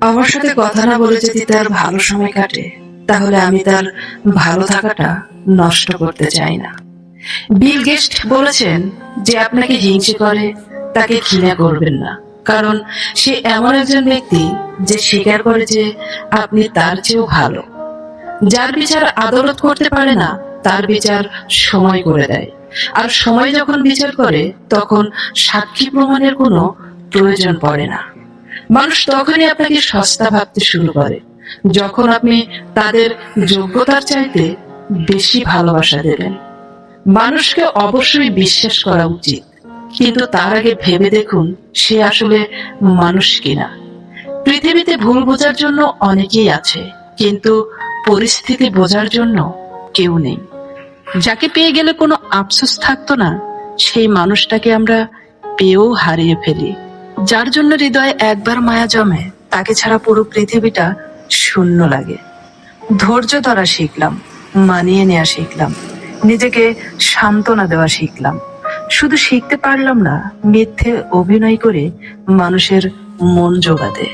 আমার সাথে কথা না বলে যদি তার ভালো সময় কাটে, তাহলে আমি তার ভালো থাকাটা নষ্ট করতে চাই না। বিল গেটস বলেছেন যে আপনাকে হিংসে করে তাকে ঘৃণা করবেন না, কারণ সে এমন একজন ব্যক্তি যে স্বীকার করে যে আপনি তার চেয়েও ভালো। যার বিচার আদালত করতে পারে না, তার বিচার সময় করে দেয়। আর সময় যখন বিচার করে, তখন সাক্ষী প্রমাণের কোনো প্রয়োজন পড়ে না। মানুষ তখনই আপনাকে সস্তা ভাবতে শুরু করে যখন আপনি তাদের যোগ্যতার চাইতে বেশি ভালোবাসা দেবেন। মানুষকে অবশ্যই বিশ্বাস করা উচিত, কিন্তু তার আগে ভেবে দেখুন সে আসলে মানুষ কিনা। পৃথিবীতে ভুল বোঝার জন্য অনেকেই আছে, কিন্তু পরিস্থিতি বোঝার জন্য কেউ নেই। যাকে পেয়ে গেলে কোনো আফসোস থাকতো না, সেই মানুষটাকে আমরা পেয়েও হারিয়ে ফেলি। যার জন্য হৃদয়ে একবার মায়া জমে, তাকে ছাড়া পুরো পৃথিবীটা শূন্য লাগে। ধৈর্য ধরা শিখলাম, মানিয়ে নেওয়া শিখলাম, নিজেকে সান্ত্বনা দেওয়া শিখলাম। শুধু শিখতে পারলাম না মিথ্যে অভিনয় করে মানুষের মন জোগাতে।